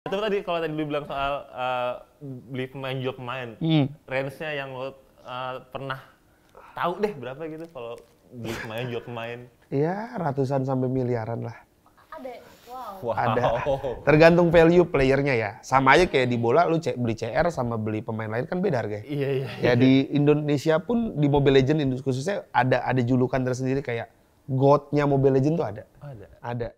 Itu tadi kalau tadi lu bilang soal beli pemain jual pemain, range-nya yang lo pernah tahu deh berapa gitu kalau beli pemain jual pemain? Ya ratusan sampai miliaran lah. Ada, wow. Ada. Tergantung value playernya ya. Sama aja kayak di bola lu beli CR sama beli pemain lain kan beda harganya. Iya. Ya di Indonesia pun di Mobile Legends khususnya ada julukan tersendiri kayak GOAT-nya Mobile Legends tuh ada. Ada.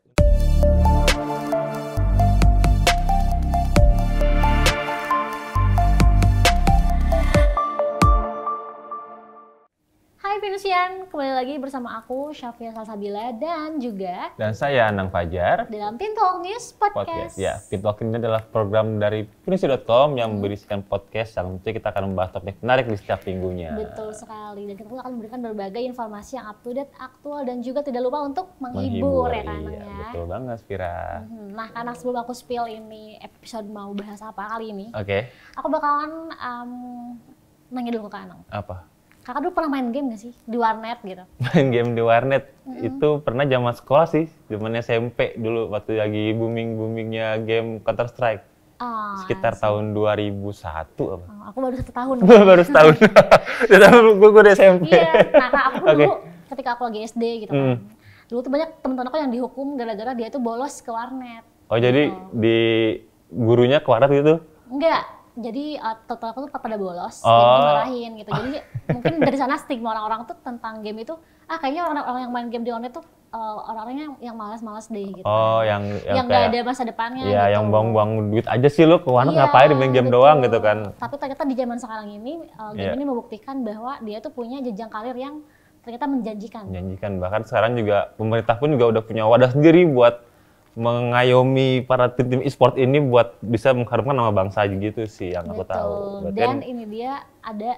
Hai Venusian, kembali lagi bersama aku Syafia Salsabila dan juga Dan saya Anang Fajar. dalam Pintalk News Podcast. Ya, Pintalk ini adalah program dari Venusi.com yang berisikan podcast yang tentu kita akan membahas topik menarik di setiap minggunya. Betul sekali, dan kita akan memberikan berbagai informasi yang up to date, aktual, dan juga tidak lupa untuk menghibur ya kan Anang iya, ya. betul banget Vira. Nah, karena sebelum aku spill ini episode mau bahas apa kali ini, Oke. aku bakalan nanya dulu ke Kak Anang. Apa? Kakak dulu pernah main game gak sih? Di warnet gitu? Main game di warnet itu pernah zaman sekolah sih, zaman SMP dulu waktu lagi boomingnya game Counter Strike. Sekitar tahun 2001 apa? Aku baru 1 tahun. Baru setahun. Gue udah SMP. Iya, nah Kak, aku Oke. dulu ketika aku lagi SD gitu kan. Dulu tuh banyak teman-teman aku yang dihukum gara-gara dia tuh bolos ke warnet. Oh jadi di gurunya ke warnet gitu? Enggak, jadi total aku tuh pada bolos, Oh. jadi dimarahin gitu. Jadi mungkin dari sana stigma orang-orang tuh tentang game itu, kayaknya orang-orang yang main game di online tuh orang-orangnya yang malas-malas deh gitu. Oh, yang yang nggak kayak ada masa depannya iya, gitu. yang buang-buang duit aja sih lo ke warnet Iya, ngapain di main game betul. doang gitu kan. Tapi ternyata di zaman sekarang ini, game Iya. ini membuktikan bahwa dia tuh punya jenjang karir yang ternyata menjanjikan. Menjanjikan, bahkan sekarang juga pemerintah pun juga udah punya wadah sendiri buat mengayomi para tim e-sport ini buat bisa mengharumkan nama bangsa gitu sih yang aku tahu. Berarti Dan kan- ini dia ada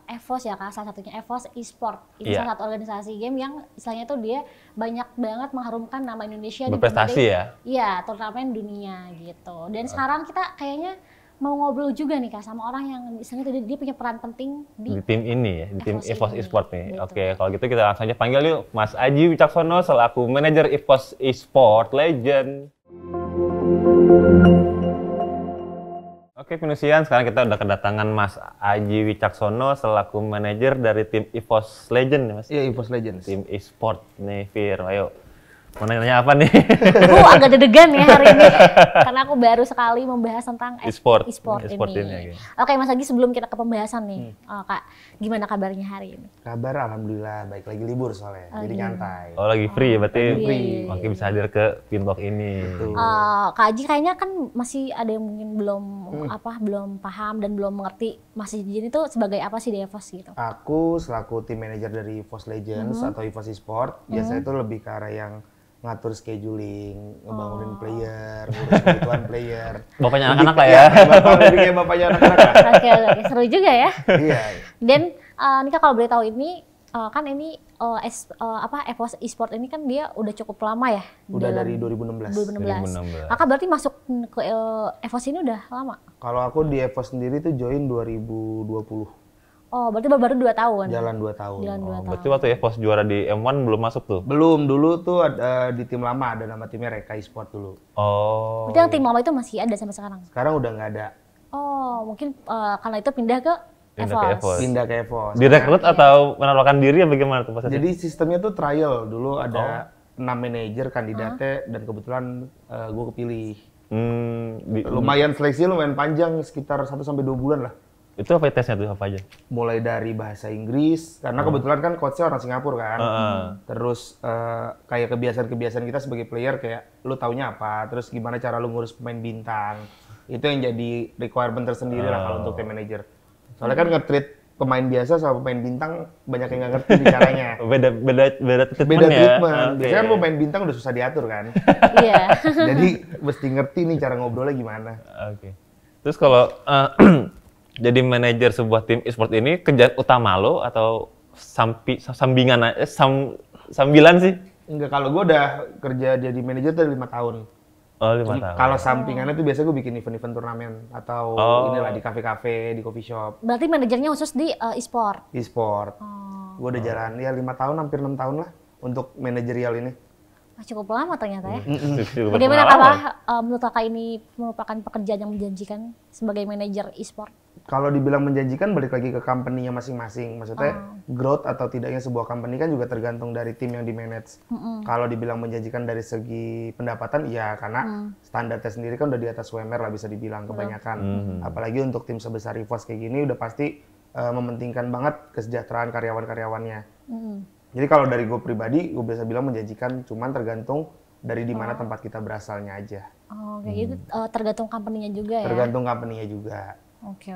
EVOS ya Kak, salah satunya EVOS e-sport. Ini Iya. salah satu organisasi game yang istilahnya tuh dia banyak banget mengharumkan nama Indonesia Berprestasi berbagai- ya? Iya, turnamen dunia gitu. Dan sekarang kita kayaknya mau ngobrol juga nih Kak sama orang yang istilahnya tuh dia punya peran penting di di tim ini ya, di tim EVOS EVOS ini. Esport nih. Betul. Oke, kalau gitu kita langsung aja panggil yuk Mas Aji Wicaksono selaku manajer EVOS Esport Legend. Oke, Venusian, sekarang kita udah kedatangan Mas Aji Wicaksono selaku manajer dari tim EVOS Legend ya Mas? Iya, EVOS Legends. Tim e-sport nih, Fir. Ayo, mau nanya apa nih? Aku agak deg-degan ya hari ini karena aku baru sekali membahas tentang E-sport. e-sport E-sport ini. ini, oke. Oke Mas Agi, sebelum kita ke pembahasan nih, Kak, gimana kabarnya hari ini? Kabar alhamdulillah baik, lagi libur soalnya. Jadi nyantai. Oh, lagi free ya berarti? free. Oke, bisa hadir ke Pintalk ini. Kak Aji kayaknya kan masih ada yang mungkin belum paham dan belum mengerti Mas Aji ini tuh sebagai apa sih di EVOS gitu. Aku selaku tim manajer dari EVOS Legends atau EVOS Esport, biasanya itu lebih ke arah yang ngatur scheduling, ngebangunin player, ngurus kebutuhan player. Bapaknya anak-anak lah ya. Lebih kayak bapaknya anak-anak lah. Oke, seru juga ya. Iya. Dan Nika kalau boleh tahu ini kan ini EVOS Esport ini kan dia udah cukup lama ya. Udah dalam dari 2016. 2016. Kakak berarti masuk ke EVOS ini udah lama? Kalau aku di EVOS sendiri tuh join 2020. Oh, berarti baru 2 tahun. Jalan 2 tahun. Jalan 2 tahun. Berarti waktu EVOS juara di M1 belum masuk tuh? Belum, dulu tuh ada, di tim lama ada nama timnya Reka Esport dulu. Oh. Berarti yang tim lama itu masih ada sampai sekarang? Sekarang udah nggak ada. Oh, mungkin karena itu pindah ke Pindah ke EVOS. Pindah ke EVOS. Direkrut atau menawarkan diri ya bagaimana tuh prosesnya? Jadi sistemnya tuh trial. Dulu ada 6 manajer kandidatnya dan kebetulan gue kepilih. Lumayan seleksi lumayan panjang, sekitar 1 sampai 2 bulan lah. Itu apa ya tesnya tuh apa aja? Mulai dari bahasa Inggris, karena kebetulan kan coachnya orang Singapura kan. Terus kayak kebiasaan-kebiasaan kita sebagai player, kayak lu taunya apa, terus gimana cara lu ngurus pemain bintang. Itu yang jadi requirement tersendiri lah kalau untuk tim manager. Soalnya kan nge-treat pemain biasa sama pemain bintang banyak yang nggak ngerti caranya. Beda treatment Beda ya? treatment. Oke. Biasanya kan pemain bintang udah susah diatur kan. Iya. Jadi mesti ngerti nih cara ngobrolnya gimana. Oke. Terus kalau jadi manajer sebuah tim e-sport ini kerjaan utama lo atau sambilan sih? Enggak, kalau gue udah kerja jadi manajer dari 5 tahun. Oh, 5 tahun. Kalau sampingannya tuh biasanya gue bikin event-event turnamen atau inilah di kafe-kafe, di coffee shop, Berarti manajernya khusus di e-sport. e-sport. Gue udah jalan ya 5 tahun, hampir 6 tahun lah untuk manajerial ini. Cukup lama ternyata ya. Cukup Bagaimana pengalaman. menurut kakak ini merupakan pekerjaan yang menjanjikan sebagai manajer e-sport? Kalau dibilang menjanjikan balik lagi ke company-nya masing-masing. Maksudnya growth atau tidaknya sebuah company kan juga tergantung dari tim yang di-manage. Kalau dibilang menjanjikan dari segi pendapatan, ya karena standarnya sendiri kan udah di atas UMR lah bisa dibilang kebanyakan. Apalagi untuk tim sebesar EVOS kayak gini udah pasti mementingkan banget kesejahteraan karyawan-karyawannya. Jadi kalau dari gue pribadi, gue biasa bilang menjanjikan, cuman tergantung dari di mana tempat kita berasalnya aja. Oh, kayak gitu tergantung company-nya juga ya? Tergantung company-nya juga. Oke.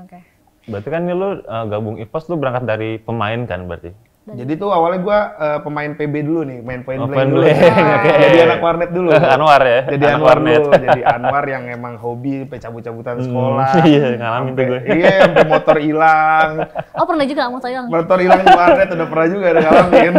Berarti kan ini lu gabung EVOS lu berangkat dari pemain kan berarti? Jadi tuh awalnya gue pemain PB dulu nih, main point Oh, blank point dulu. blank, oke. Jadi anak warnet dulu. Anwar ya? Jadi anak Anwar warnet. dulu. Jadi Anwar yang emang hobi cabut-cabutan sekolah. Iya, ngalamin tuh gue. Iya, sampai motor hilang. Oh, pernah juga motor hilang? Motor hilang di warnet udah pernah juga ada ngalamin.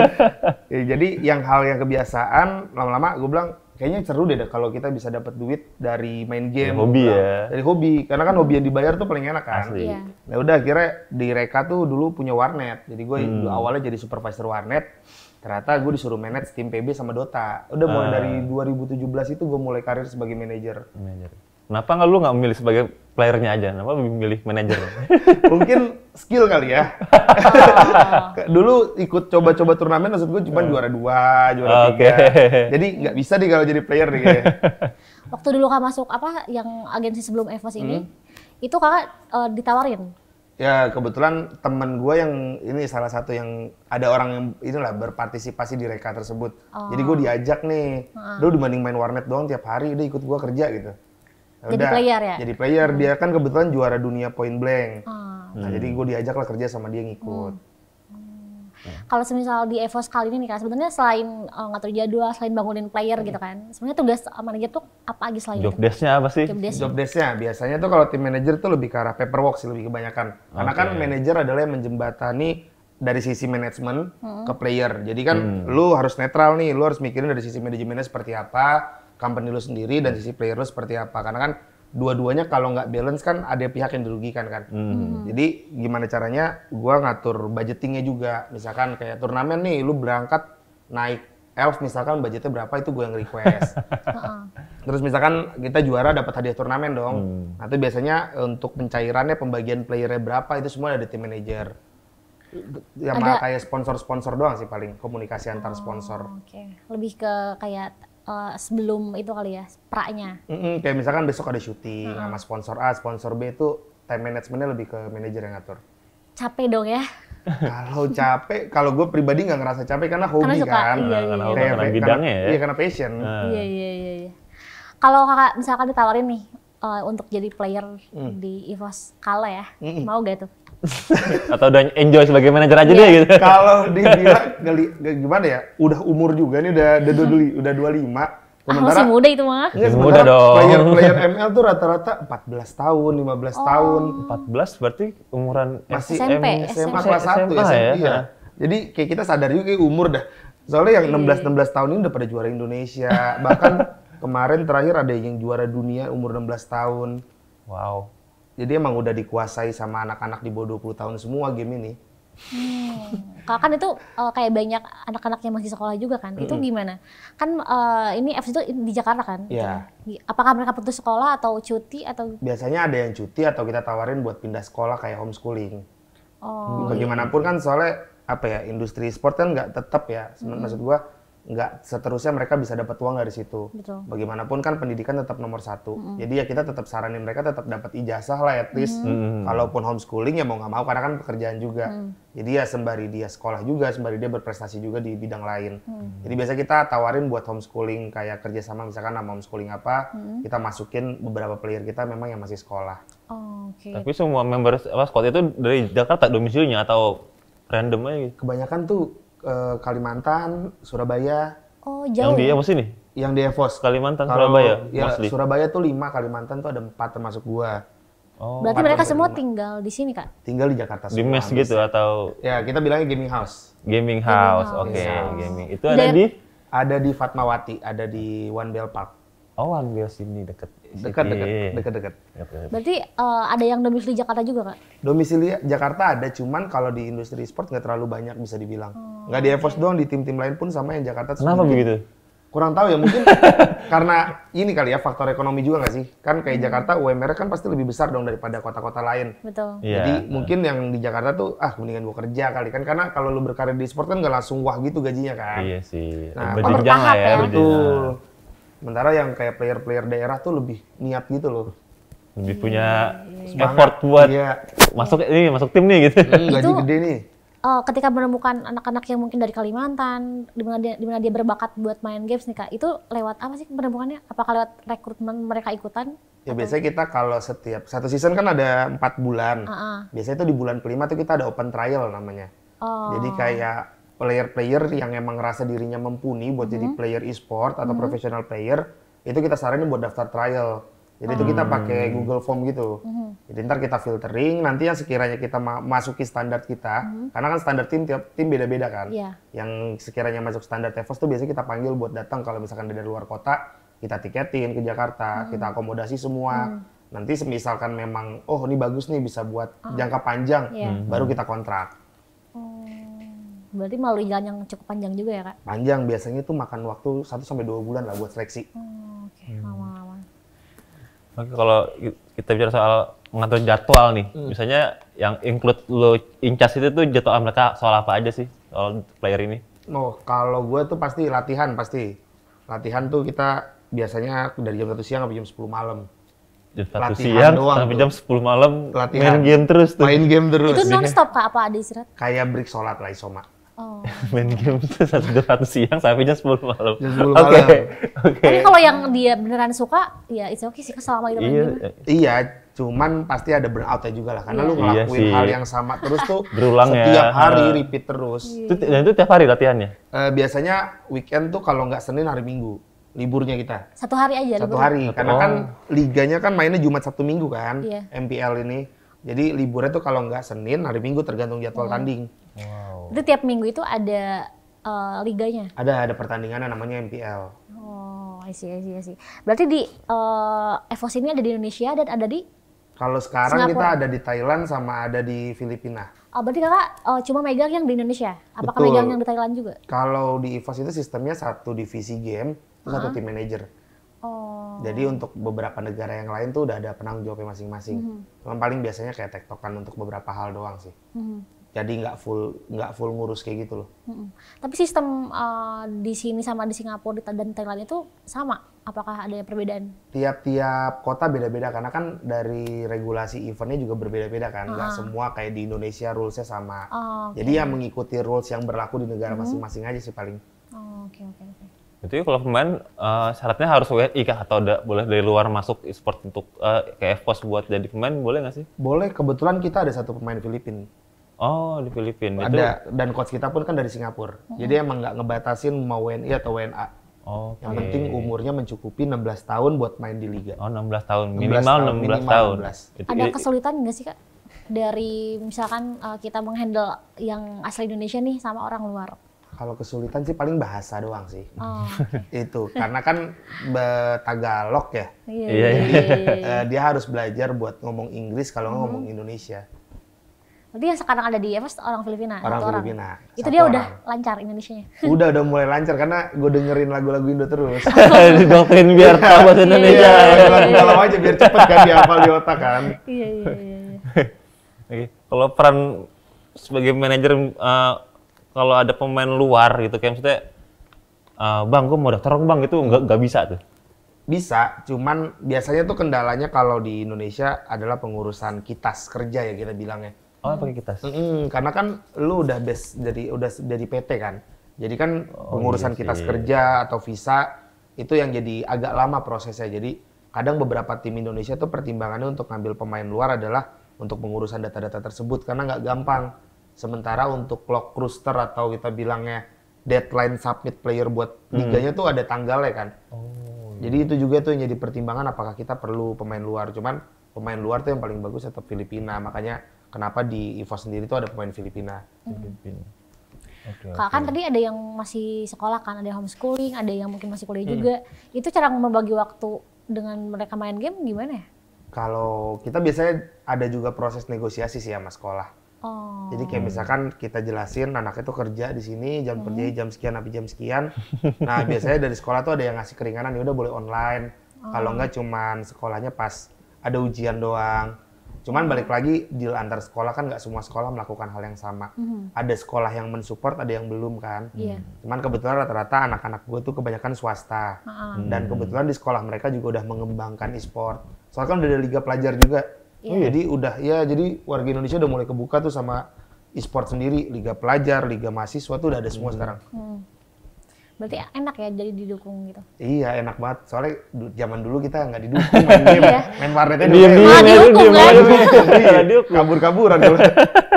Ya, jadi yang hal yang kebiasaan lama-lama gue bilang kayaknya seru deh kalau kita bisa dapat duit dari main game. Ya, hobi ya. Dari hobi, karena kan hobi yang dibayar tuh paling enak kan. Asli. Iya. Nah udah akhirnya di Reka tuh dulu punya warnet. Jadi gue awalnya jadi supervisor warnet. Ternyata gue disuruh manage tim PB sama Dota. Udah mulai dari 2017 itu gue mulai karir sebagai manajer. Kenapa lu nggak memilih sebagai playernya aja? Kenapa memilih manajer? Mungkin skill kali ya. Dulu ikut coba-coba turnamen maksud gue cuma juara 2, juara 3. Jadi nggak bisa nih kalau jadi player nih kayaknya. Waktu dulu kakak masuk yang agensi sebelum EVOS ini, itu kakak ditawarin? Ya kebetulan temen gue yang ini salah satu yang ada orang yang inilah berpartisipasi di Reka tersebut. Jadi gue diajak nih, dulu dibanding main warnet doang tiap hari, udah ikut gue kerja gitu. Jadi player ya? Jadi player, dia kan kebetulan juara dunia point blank. Nah jadi gue diajak lah kerja sama dia ngikut. Kalau semisal di EVOS kali ini nih kan, sebenarnya selain ngatur jadwal, selain bangunin player gitu kan, sebenarnya tugas manajer tuh apa aja selain Job itu? desk-nya apa sih? Job desk-nya biasanya tuh kalau tim manajer tuh lebih ke arah paperwork sih lebih kebanyakan. Karena kan manajer adalah yang menjembatani dari sisi manajemen ke player. Jadi kan lu harus netral nih, lu harus mikirin dari sisi manajemennya seperti apa, company lu sendiri dan sisi player lu seperti apa. Karena kan dua-duanya kalau nggak balance kan ada pihak yang dirugikan kan. Jadi gimana caranya gua ngatur budgetingnya juga. Misalkan kayak turnamen nih, lu berangkat naik elf misalkan budgetnya berapa itu gue yang request. Terus misalkan kita juara dapat hadiah turnamen dong. Nah itu biasanya untuk pencairannya pembagian playernya berapa itu semua ada di tim manajer. Yang kayak sponsor-sponsor doang sih paling komunikasi antar sponsor. Oke. Lebih ke kayak sebelum itu kali ya, pra-nya. Kayak misalkan besok ada syuting sama sponsor A, sponsor B itu time managementnya lebih ke manajer yang ngatur. Capek dong ya? Kalau capek, kalau gue pribadi nggak ngerasa capek karena hobi suka, kan. Karena bidangnya ya? Iya, karena passion. Iya. Kalau kakak misalkan ditawarin nih untuk jadi player di EVOS Kala ya, mau gak tuh? Atau udah enjoy sebagai manajer aja deh gitu? Kalau dibilang gimana ya, udah umur juga nih udah 25. Masih muda itu mah. Muda dong. Player ML tuh rata-rata 14 tahun, 15 tahun. 14 berarti umuran SMP, SMA kelas 1 SMA SMP, ya? iya. Jadi kayak kita sadar juga kayak umur dah. Soalnya yang 16 tahun ini udah pada juara Indonesia. Bahkan kemarin terakhir ada yang juara dunia umur 16 tahun. Wow. Jadi emang udah dikuasai sama anak-anak di bawah 20 tahun semua game ini. Kakak kan itu kayak banyak anak-anak yang masih sekolah juga kan, itu gimana? Kan ini FC itu di Jakarta kan? Iya. Apakah mereka putus sekolah atau cuti atau? Biasanya ada yang cuti atau kita tawarin buat pindah sekolah kayak homeschooling. Oh. Bagaimanapun kan soalnya apa ya, industri sport kan nggak tetap ya. Maksud gua nggak seterusnya mereka bisa dapat uang dari situ. Betul. Bagaimanapun kan pendidikan tetap nomor satu. Jadi ya kita tetap saranin mereka tetap dapat ijazah lah at least. Kalaupun homeschooling ya mau nggak mau karena kan pekerjaan juga. Jadi ya sembari dia sekolah juga, sembari dia berprestasi juga di bidang lain. Jadi biasa kita tawarin buat homeschooling kayak kerjasama misalkan nama homeschooling apa, kita masukin beberapa player kita memang yang masih sekolah. Oh, oke. Tapi semua member squad itu dari Jakarta domisilinya atau random aja gitu? Kebanyakan tuh Kalimantan, Surabaya. Oh, Yang jauh. di apa sih nih? Yang di EVOS. Kalimantan, Kalau Surabaya, ya, mostly. Surabaya tuh 5, Kalimantan tuh ada 4 termasuk gua. Oh, Berarti mereka semua tinggal di sini Kak? Tinggal di Jakarta di semua. mes gitu atau Ya, kita bilangnya gaming house. gaming house? Oke, house. gaming. Itu ada di? Ada di Fatmawati, ada di One Bell Park. Oh, One Bell sini deket. Dekat. Berarti ada yang domisili Jakarta juga Kak? Domisili Jakarta ada, cuman kalau di industri sport nggak terlalu banyak bisa dibilang. Nggak di EVOS doang, di tim-tim lain pun sama yang Jakarta. Kenapa sedikit. begitu? Kurang tahu ya, mungkin karena ini kali ya faktor ekonomi juga nggak sih? Kan kayak Jakarta UMR kan pasti lebih besar dong daripada kota-kota lain. Betul. Jadi mungkin yang di Jakarta tuh mendingan gua kerja kali kan, karena kalau lu berkarir di sport kan nggak langsung wah gitu gajinya kan. Iya sih. Nah, berjenjang lah ya. Betul. Sementara yang kayak player-player daerah tuh lebih niat gitu loh. Lebih punya effort buat masuk tim nih gitu. Gaji gede nih. Ketika menemukan anak-anak yang mungkin dari Kalimantan, di mana dia berbakat buat main games nih Kak, itu lewat apa sih penemukannya? Apakah lewat rekrutmen mereka ikutan? Ya biasanya kita kalau setiap satu season kan ada 4 bulan. Biasanya itu di bulan kelima tuh kita ada open trial namanya. Jadi kayak player-player yang emang ngerasa dirinya mumpuni buat jadi player e-sport atau professional player, itu kita saranin buat daftar trial. Jadi itu kita pakai Google Form gitu. Jadi ntar kita filtering, nanti yang sekiranya kita masuki standar kita, karena kan standar tiap tim beda-beda kan. Yang sekiranya masuk standar EVOS tuh biasanya kita panggil buat datang kalau misalkan dari luar kota, kita tiketin ke Jakarta, kita akomodasi semua. Nanti misalkan memang, ini bagus nih bisa buat jangka panjang, baru kita kontrak. Berarti melalui jalan yang cukup panjang juga ya Kak? Panjang, biasanya tuh makan waktu 1-2 bulan lah buat seleksi. Lama-lama. Oke, kalau kita bicara soal mengatur jadwal nih, misalnya yang include lo incas itu tuh jadwal mereka soal apa aja sih, soal player ini? Kalau gue tuh pasti latihan. Latihan tuh kita biasanya dari jam 1 siang sampai jam 10 malam. Jam 1 siang sampai jam 10 malam main game terus tuh. Main game terus. Itu non-stop Kak, apa ada istirahat? Kayak break sholat lah isoma. Main game itu 1 siang sampai jam 10 malam. Jam 10 malam. Tapi kalau yang dia beneran suka, ya it's okay sih selama itu main game. Iya, cuman pasti ada burnout-nya juga lah. Karena lu ngelakuin hal yang sama terus tuh berulang setiap hari, repeat terus. Dan itu tiap hari latihannya? Biasanya weekend tuh kalau nggak Senin, hari Minggu. Liburnya kita. 1 hari aja? 1 hari. Karena kan liganya kan mainnya Jumat Sabtu Minggu kan, MPL ini. Jadi liburnya tuh kalau nggak Senin, hari Minggu tergantung jadwal tanding. Wow. Itu tiap minggu itu ada liganya? Ada pertandingannya namanya MPL. I see. Berarti di EVOS ini ada di Indonesia dan ada di Kalau sekarang Singapura. kita ada di Thailand sama ada di Filipina. Berarti kakak cuma megang yang di Indonesia? Apakah Betul. megang yang di Thailand juga? Kalau di EVOS itu sistemnya 1 divisi game, terus 1 tim manager. Jadi untuk beberapa negara yang lain tuh udah ada penanggung jawabnya masing-masing. Cuman paling biasanya kayak tektokan untuk beberapa hal doang sih. Jadi nggak full ngurus kayak gitu loh. Tapi sistem di sini sama di Singapura dan Thailand itu sama? Apakah ada perbedaan? Tiap-tiap kota beda-beda karena kan dari regulasi eventnya juga berbeda-beda kan. Nggak semua kayak di Indonesia rulesnya sama. Jadi ya mengikuti rules yang berlaku di negara masing-masing aja sih paling. Oke. Itu kalau pemain syaratnya harus WNI kah? Atau boleh dari luar masuk e-sport untuk kayak EVOS buat jadi pemain, boleh nggak sih? Boleh, kebetulan kita ada 1 pemain Filipina. Oh, di Filipina. Ada, dan coach kita pun kan dari Singapura. Jadi emang nggak ngebatasin mau WNI atau WNA. Yang penting umurnya mencukupi 16 tahun buat main di liga. 16 tahun, minimal 16 tahun. Ada kesulitan nggak sih Kak? Dari misalkan kita menghandle yang asli Indonesia nih sama orang luar? Kalau kesulitan sih paling bahasa doang sih. Itu, karena kan Tagalog ya. Iya. Dia harus belajar buat ngomong Inggris kalau nggak ngomong Indonesia. Berarti yang sekarang ada di EVOS orang Filipina? Orang Filipina. Itu dia udah lancar Indonesianya? Udah mulai lancar karena gue dengerin lagu-lagu Indo terus. Didoktrin biar tahu bahasa Indonesia. Lagu galau aja biar cepet kan dihafal di otak kan. Iya. Oke. Kalau peran sebagai manajer, kalau ada pemain luar gitu, kayak maksudnya, bang, gue mau daftar bang, itu nggak bisa tuh? Bisa, cuman biasanya tuh kendalanya kalau di Indonesia adalah pengurusan kitas kerja ya kita bilangnya. Pakai kitas? Karena kan lu udah jadi PT kan. Jadi kan pengurusan kitas kerja atau visa itu yang jadi agak lama prosesnya. Jadi kadang beberapa tim Indonesia tuh pertimbangannya untuk ngambil pemain luar adalah untuk pengurusan data-data tersebut karena nggak gampang. Sementara untuk clock roster atau kita bilangnya deadline submit player buat liganya tuh ada tanggalnya kan. Jadi itu juga tuh yang jadi pertimbangan apakah kita perlu pemain luar. Cuman pemain luar tuh yang paling bagus tetap Filipina. Makanya kenapa di EVOS sendiri tuh ada pemain Filipina. Kak, kan tadi ada yang masih sekolah kan, ada yang homeschooling, ada yang mungkin masih kuliah juga. Itu cara membagi waktu dengan mereka main game gimana ya? Kalau kita biasanya ada juga proses negosiasi sih sama sekolah. Jadi kayak misalkan kita jelasin anaknya tuh kerja di sini, jam kerjanya jam sekian sampai jam sekian. Nah, biasanya dari sekolah tuh ada yang ngasih keringanan, ya udah boleh online. Kalau enggak cuman sekolahnya pas ada ujian doang. Cuman balik lagi deal antar sekolah kan nggak semua sekolah melakukan hal yang sama. Ada sekolah yang mensupport, ada yang belum kan. Cuman kebetulan rata-rata anak-anak gue tuh kebanyakan swasta. Dan kebetulan di sekolah mereka juga udah mengembangkan e-sport. Soalnya kan udah ada liga pelajar juga. Jadi jadi warga Indonesia udah mulai kebuka tuh sama e-sport sendiri. Liga pelajar, liga mahasiswa tuh udah ada semua sekarang. Berarti enak ya jadi didukung gitu? Iya, enak banget. Soalnya zaman dulu kita nggak didukung main game. Main warnetnya dulu. Didukung. Kabur-kaburan dulu.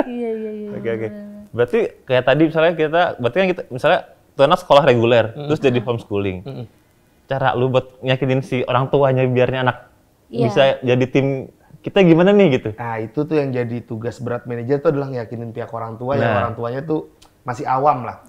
Iya. Oke. Berarti kayak tadi misalnya berarti kan kita misalnya tuh anak sekolah reguler, terus jadi homeschooling. Cara lu buat nyakinin si orang tuanya biarnya anak bisa jadi tim kita gimana nih gitu? Nah, itu tuh yang jadi tugas berat manajer tuh adalah ngeyakinin pihak orang tua yang orang tuanya tuh masih awam lah.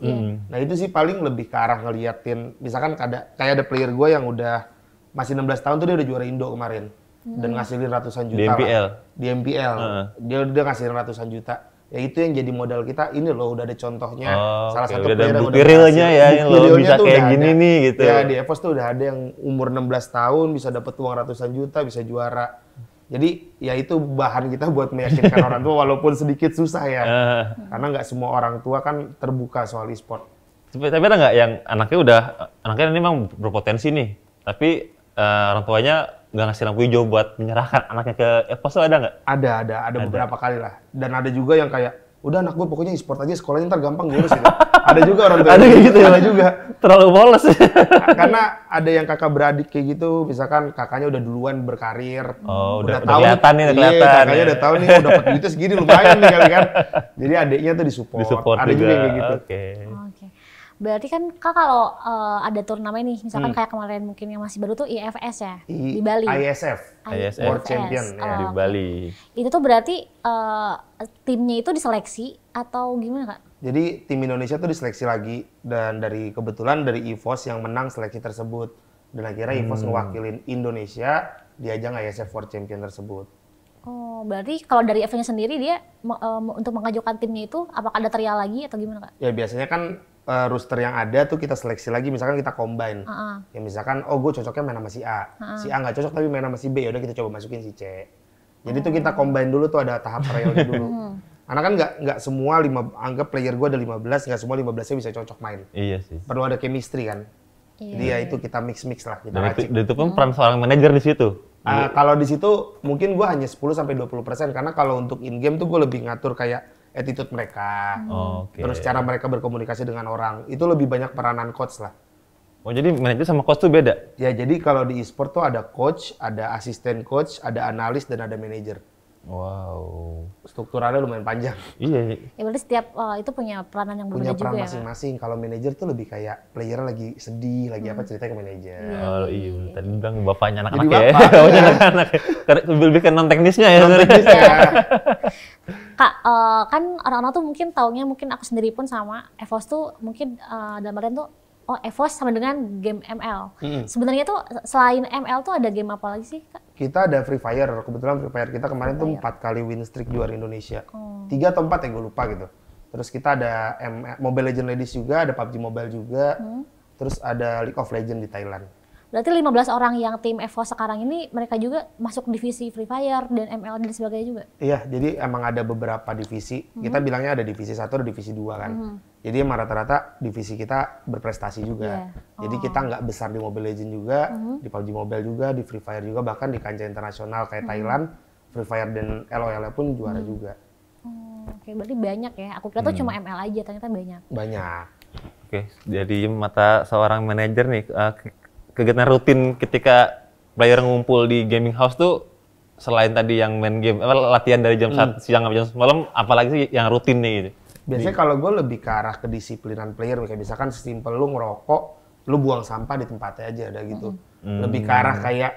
Nah, itu sih paling lebih ke arah ngeliatin, misalkan kayak ada player gue yang udah masih 16 tahun tuh dia udah juara Indo kemarin. Dan ngasilin ratusan juta di MPL. Di MPL. Dia udah ngasilin ratusan juta. Ya itu yang jadi modal kita, ini loh udah ada contohnya. Salah satu player yang udah realnya ya, yang lo bisa kayak gini nih gitu. Ya di EVOS tuh udah ada yang umur 16 tahun bisa dapat uang ratusan juta, bisa juara. Jadi ya itu bahan kita buat meyakinkan orang tua walaupun sedikit susah ya. Karena nggak semua orang tua kan terbuka soal e-sport. Tapi ada nggak yang anaknya ini memang berpotensi nih, tapi orang tuanya nggak ngasih lampu hijau buat menyerahkan anaknya ke EVOS, ada nggak? Ada beberapa kali lah. Dan ada juga yang kayak, udah anak gue pokoknya e-sport aja, sekolahnya ntar gampang ngurus gitu. Ada juga orang tua gitu ya? Ada juga. Terlalu polos. Karena ada yang kakak beradik kayak gitu, misalkan kakaknya udah duluan berkarir. Udah kelihatan nih, kakaknya udah tahu nih, mau dapat duitnya segini lumayan nih kali kan. Jadi adiknya tuh disupport. Ada juga yang kayak gitu. Oke. Berarti kan Kak kalau ada turnamen nih, misalkan kayak kemarin mungkin yang masih baru tuh IFS ya, di Bali. ISF. World Champion di Bali. Itu tuh berarti timnya itu diseleksi atau gimana Kak? Jadi tim Indonesia tuh diseleksi lagi, dan kebetulan dari EVOS yang menang seleksi tersebut. Dan akhirnya EVOS ngewakilin Indonesia di ajang ISF World Champion tersebut. Oh, berarti kalau dari EVOS-nya sendiri dia untuk mengajukan timnya itu apakah ada trial lagi atau gimana Kak? Ya biasanya kan roster yang ada tuh kita seleksi lagi, misalkan kita combine. Ya misalkan, gue cocoknya main sama si A. Si A nggak cocok tapi main sama si B, yaudah kita coba masukin si C. Jadi tuh kita combine dulu tuh, ada tahap trialnya dulu. Karena kan nggak semua anggap player gue ada 15, nggak semua 15-nya bisa cocok main. Iya sih. Perlu ada chemistry kan. Jadi ya itu kita mix lah, kita racik. Dan itu pun peran seorang manajer di situ. Kalau di situ mungkin gue hanya 10-20%, karena kalau untuk in game tuh gue lebih ngatur kayak attitude mereka, terus cara mereka berkomunikasi dengan orang, itu lebih banyak peranan coach lah. Oh, jadi manajer sama coach tuh beda? Ya, jadi kalau di e-sport tuh ada coach, ada asisten coach, ada analis, dan ada manajer. Wow. Strukturalnya lumayan panjang. Iya. Ya berarti setiap itu punya peranan yang berbeda juga ya? Punya peran masing-masing. Kalau manajer tuh lebih kayak player lagi sedih, lagi apa, cerita ke manajer. Oh iya, tadi bilang bapaknya anak-anak ya. Bapaknya anak-anak. Lebih ke non-teknisnya ya. Non-teknisnya. Kak, kan orang-orang tuh mungkin taunya, mungkin aku sendiri pun sama EVOS tuh mungkin dalam artian tuh, EVOS sama dengan game ML. Sebenarnya tuh selain ML tuh ada game apa lagi sih Kak? Kita ada Free Fire. Kebetulan Free Fire kita kemarin tuh 4 kali win streak juara Indonesia. 3 atau 4 ya, gue lupa gitu. Terus kita ada Mobile Legends Ladies juga, ada PUBG Mobile juga. Terus ada League of Legends di Thailand. Berarti 15 orang yang tim EVOS sekarang ini, mereka juga masuk divisi Free Fire dan ML dan sebagainya juga? Iya, jadi emang ada beberapa divisi. Kita bilangnya ada divisi 1 ada divisi 2 kan. Jadi emang rata-rata divisi kita berprestasi juga. Jadi kita nggak besar di Mobile Legends juga, di PUBG Mobile juga, di Free Fire juga, bahkan di kancah internasional kayak Thailand, Free Fire dan LOL pun juara juga. Oke, berarti banyak ya. Aku kira tuh cuma ML aja, ternyata banyak. Banyak. Oke, jadi mata seorang manajer nih, kegiatan rutin ketika player ngumpul di gaming house tuh selain tadi yang main game, latihan dari jam 1 siang sampai jam 1 malam, apalagi sih yang rutin nih gitu? Biasanya kalau gue lebih ke arah kedisiplinan player, kayak misalkan sesimpel lu ngerokok, lu buang sampah di tempatnya aja, ada gitu. Lebih ke arah kayak,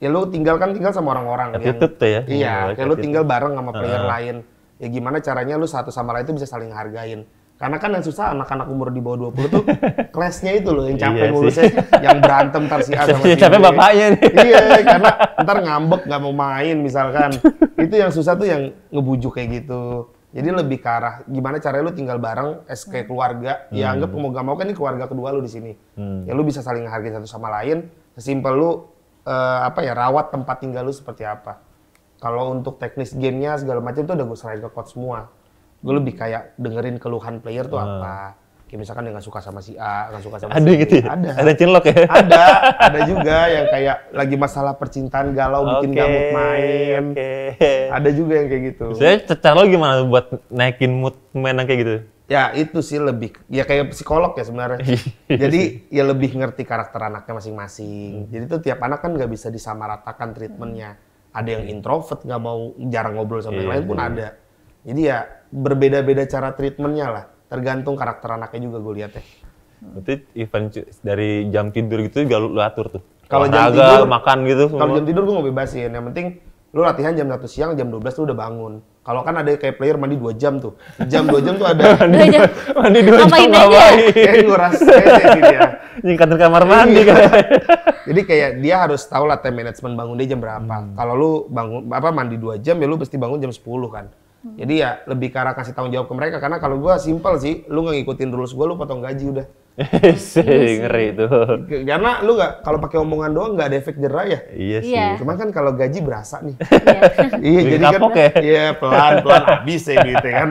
ya lu tinggal sama orang-orang. Attitude tuh ya? Iya, kayak lu tinggal bareng sama player lain. Ya gimana caranya lu satu sama lain itu bisa saling hargain. Karena kan yang susah anak-anak umur di bawah 20 tuh kelasnya itu loh yang capek ngulusnya, yang berantem ntar si A sama si B. Capek bapaknya nih. Iya, karena ntar ngambek nggak mau main misalkan. Itu yang susah tuh yang ngebujuk kayak gitu. Jadi lebih ke arah gimana caranya lu tinggal bareng kayak keluarga. Ya anggap mau gak mau kan ini keluarga kedua lu di sini. Ya lu bisa saling menghargai satu sama lain. Sesimpel lu rawat tempat tinggal lu seperti apa. Kalau untuk teknis gamenya segala macam tuh udah gue serahin ke coach semua. Gue lebih kayak dengerin keluhan player tuh apa. Kayak misalkan dia nggak suka sama si A, nggak suka sama si B. Gitu ya? Ada cinlok ya? Ada juga yang kayak lagi masalah percintaan galau, bikin gak mood main. Ada juga yang kayak gitu. Saya cara lo gimana buat naikin mood main yang kayak gitu? Ya itu sih lebih, ya kayak psikolog ya sebenarnya. Jadi ya lebih ngerti karakter anaknya masing-masing. Jadi tuh tiap anak kan nggak bisa disamaratakan treatmentnya. Ada yang introvert, nggak mau, jarang ngobrol sama yang lain pun ada. Jadi ya berbeda-beda cara treatmentnya lah. Tergantung karakter anaknya juga gue lihat ya. Berarti event dari jam tidur gitu juga lu atur tuh? Kalau jam tidur, makan gitu? Kalau jam tidur gue nggak bebasin. Yang penting lu latihan jam 1 siang, jam 12 lu udah bangun. Kalau kan ada kayak player mandi 2 jam tuh. Jam 2 jam tuh ada. Mandi 2 jam ngapain? Kayak nguras sih dia. Nyingkatin kamar mandi kan. Jadi kayak dia harus tahu lah time management bangun dia jam berapa. Kalau lu bangun mandi 2 jam ya lu pasti bangun jam 10 kan. Jadi ya lebih ke arah kasih tanggung jawab ke mereka, karena kalau gua simpel sih, lu nggak ngikutin rules gua, lu potong gaji udah. Ngeri itu. Karena lu nggak, kalau pakai omongan doang nggak ada efek jerah ya. Iya sih. Cuman kan kalau gaji berasa nih. Iya, jadi kan ya pelan-pelan habis ya gitu kan.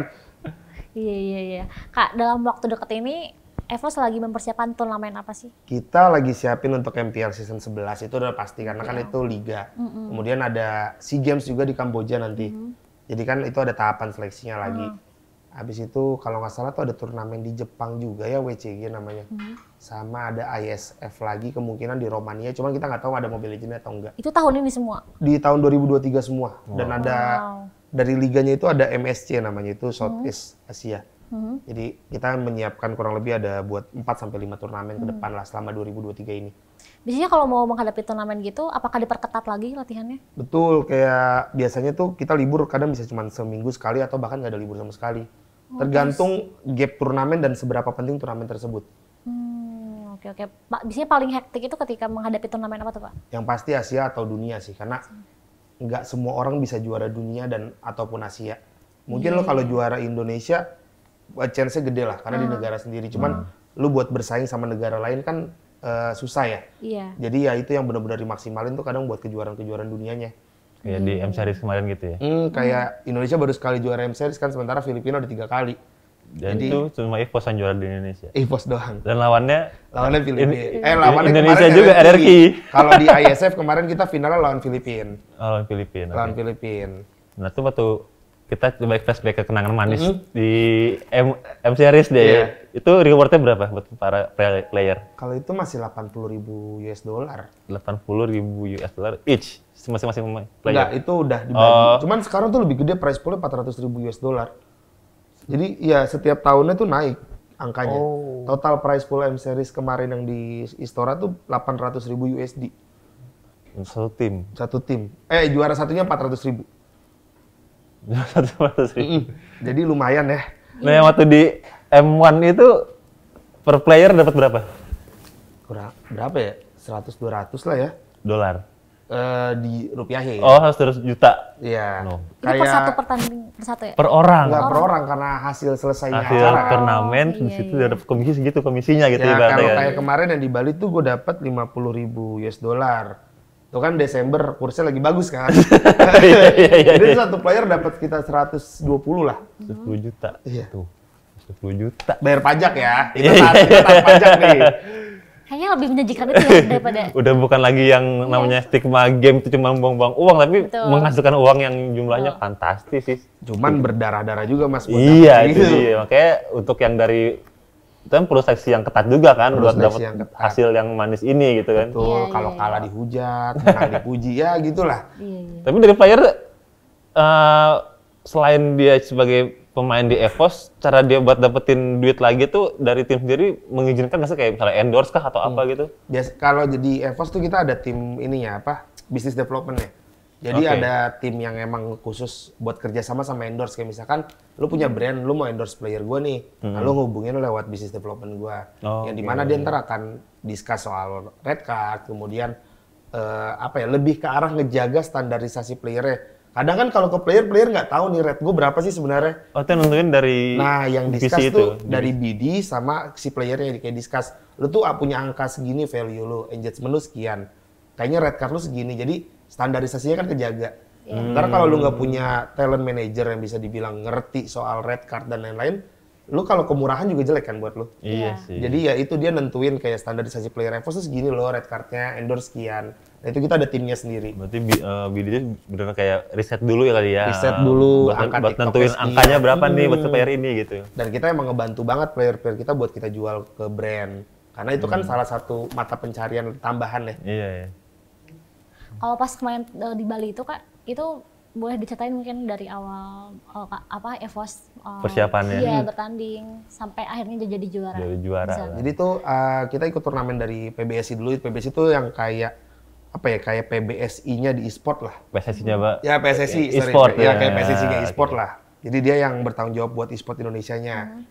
Iya. Kak, dalam waktu deket ini EVOS lagi mempersiapkan turnamen apa sih? Kita lagi siapin untuk MPL season 11, itu udah pasti karena kan itu liga. Kemudian ada SEA Games juga di Kamboja nanti. Jadi kan itu ada tahapan seleksinya lagi. Habis itu kalau nggak salah tuh ada turnamen di Jepang juga ya, WCG namanya. Sama ada ISF lagi kemungkinan di Romania, cuman kita nggak tahu ada Mobile Legends atau enggak. Itu tahun ini semua? Di tahun 2023 semua. Dan ada dari liganya itu ada MSC namanya, itu Southeast Asia. Jadi kita menyiapkan kurang lebih ada buat 4-5 turnamen ke depan lah selama 2023 ini. Biasanya kalau mau menghadapi turnamen gitu, apakah diperketat lagi latihannya? Betul, kayak biasanya tuh kita libur kadang bisa cuma seminggu sekali atau bahkan nggak ada libur sama sekali. Tergantung gap turnamen dan seberapa penting turnamen tersebut. Oke. Pak, biasanya paling hektik itu ketika menghadapi turnamen apa tuh, Pak? Yang pasti Asia atau dunia sih, karena nggak semua orang bisa juara dunia dan ataupun Asia. Mungkin lo kalau juara Indonesia, chance-nya gede lah, karena di negara sendiri. Cuman lo buat bersaing sama negara lain kan susah ya. Iya. Jadi ya itu yang benar-benar dimaksimalin tuh kadang buat kejuaraan-kejuaraan dunianya. Kayak di M Series kemarin gitu ya? Kayak Indonesia baru sekali juara M Series kan, sementara Filipina udah 3 kali. Dan itu cuma EVOS yang juara di Indonesia? EVOS doang. Dan lawannya Filipina. Lawannya Indonesia kemarin juga, RRQ. Kalau di ISF kemarin kita finalnya lawan Filipina. Lawan Filipina. Lawan Filipina. Nah itu waktu kita coba flashback ke kenangan manis di M Series deh ya. Itu rewardnya berapa buat para player? Kalau itu masih 80.000 US dollar. 80.000 US dollar each masing-masing player? Enggak, itu udah dibagi. Cuman sekarang tuh lebih gede prize poolnya 400.000 US dollar. Jadi ya setiap tahunnya tuh naik angkanya. Total prize pool M Series kemarin yang di Istora tuh 800.000 USD. Satu tim? Satu tim. Juara satunya 400.000. Jadi lumayan ya. Nah yang waktu di M1 itu per player dapat berapa? Kurang berapa ya? 100-200 lah ya. Dolar? Di rupiahnya ya. Oh, 100 juta? Iya. Itu per satu pertanding, per satu ya? Per orang? Enggak per orang, karena hasil selesainya hasil acara. turnamen, di situ dapat komisi segitu komisinya gitu ya. Kalau kan? kayak kemarin yang di Bali tuh gue dapat 50.000 US dollar. Itu kan Desember, kursnya lagi bagus kan. Jadi satu player dapat sekitar 120 lah. 10 juta. Iya. Tuh, 10 juta. Bayar pajak ya. Itu taat pajak nih. Kayaknya lebih menjanjikan itu ya daripada... Udah bukan lagi yang namanya stigma game itu cuma buang-buang uang, tapi menghasilkan uang yang jumlahnya fantastis sih. Cuman berdarah-darah juga Mas. Iya, itu dia. Makanya untuk yang dari itu kan perlu seleksi yang ketat juga kan buat dapat hasil yang manis ini gitu kan. Betul, kalau kalah dihujat, menang dipuji ya gitulah. Tapi dari player selain dia sebagai pemain di EVOS, cara dia buat dapetin duit lagi tuh dari tim sendiri mengizinkan nggak sih kayak misalnya endorse kah atau apa gitu? Biasa kalau jadi EVOS tuh kita ada tim ininya business development-nya. Jadi ada tim yang emang khusus buat kerjasama sama endorse, kayak misalkan lu punya brand, lu mau endorse player gua nih, nah lu ngubungin lewat business development gua, yang dimana dia ntar akan discuss soal red card, kemudian lebih ke arah ngejaga standarisasi playernya. Kadang kan kalau ke player nggak tahu nih rate gue berapa sih sebenarnya. Oh, itu nentuin dari Nah, yang discuss PC tuh itu. dari BD sama si playernya kayak discuss. Lu tuh punya angka segini value lu, engagement lu sekian. Kayaknya red card lu segini. Jadi standarisasinya kan kejaga. Ntar kalau lu nggak punya talent manager yang bisa dibilang ngerti soal red card dan lain-lain, lu kalau kemurahan juga jelek kan buat lu. Iya sih. Jadi ya itu dia nentuin kayak standarisasi player EVOS tuh segini loh red cardnya, endorse sekian. Nah itu kita ada timnya sendiri. Berarti BD itu benar kayak riset dulu ya kali ya. Riset dulu, buat, angka buat TikToknya nentuin sekian. angkanya berapa nih buat player ini gitu. Dan kita emang ngebantu banget player-player kita buat kita jual ke brand. Karena itu kan salah satu mata pencarian tambahan ya. Iya, iya. Kalau pas kemarin di Bali itu Kak, itu boleh diceritain mungkin dari awal EVOS Persiapannya. iya bertanding sampai akhirnya jadi juara. Jadi juara. Bisa. Jadi tuh kita ikut turnamen dari PBSI dulu. PBSI itu yang kayak apa ya, kayak PBSI-nya di e-sport lah. PSSI-nya, Pak. Ya PSSI, e-sport ya. ya. Kayak PSSI-nya e-sport Oke. lah. Jadi dia yang bertanggung jawab buat e-sport Indonesianya.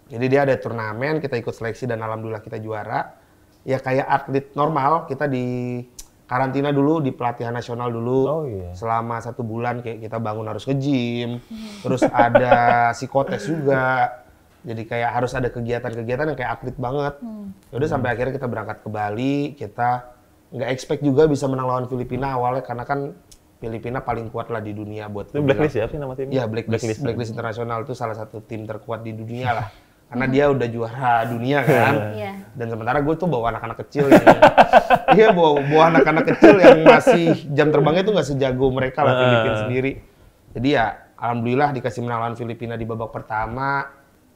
Jadi dia ada turnamen, kita ikut seleksi dan alhamdulillah kita juara. Ya kayak atlet normal, kita di karantina dulu, di pelatihan nasional dulu. Oh, iya. Selama 1 bulan kayak kita bangun harus nge-gym. Terus ada psikotes juga. Jadi kayak harus ada kegiatan-kegiatan yang kayak atlet banget. Yaudah sampai akhirnya kita berangkat ke Bali, kita nggak expect juga bisa menang lawan Filipina awalnya karena kan Filipina paling kuat lah di dunia buat Itu Blacklist ya sih nama timnya? Iya, Blacklist Internasional itu salah satu tim terkuat di dunia lah. Karena dia udah juara dunia kan. Iya. Dan sementara gue tuh bawa anak-anak kecil yang iya bawa anak-anak kecil yang masih jam terbangnya tuh nggak sejago mereka lah Filipina sendiri. Jadi ya alhamdulillah dikasih menang lawan Filipina di babak pertama.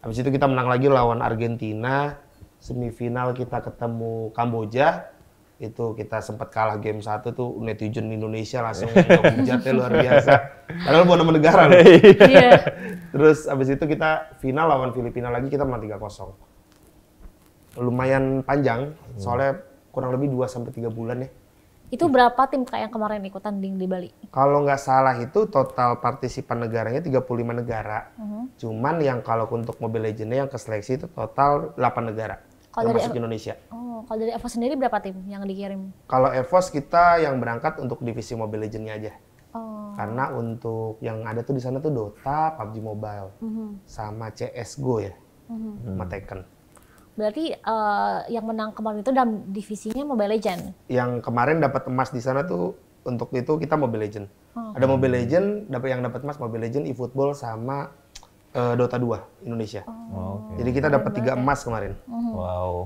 Habis itu kita menang lagi lawan Argentina. Semifinal kita ketemu Kamboja. Itu kita sempat kalah game 1 tuh netizen Indonesia langsung hujatnya luar biasa. Padahal bukan nama negara loh. Iya. Terus abis itu kita final lawan Filipina lagi, kita menang 3-0. Lumayan panjang, soalnya kurang lebih 2-3 bulan ya. Itu berapa tim Kak yang kemarin ikut tanding di Bali? Kalau nggak salah itu total partisipan negaranya 35 negara. Cuman yang kalau untuk Mobile Legends yang ke seleksi itu total 8 negara. Kalau dari Termasuk Indonesia. Oh, kalau dari EVOS sendiri berapa tim yang dikirim? Kalau EVOS kita yang berangkat untuk divisi Mobile Legends-nya aja. Oh. Karena untuk yang ada tuh di sana tuh Dota, PUBG Mobile, sama CS:GO ya, sama Tekken. Berarti yang menang kemarin itu dalam divisinya Mobile Legends. Yang kemarin dapat emas di sana tuh untuk itu kita Mobile Legends. Ada Mobile Legends, yang dapat emas Mobile Legends, eFootball sama Dota 2 Indonesia. Oke. Jadi kita dapat 3 emas kemarin. Wow.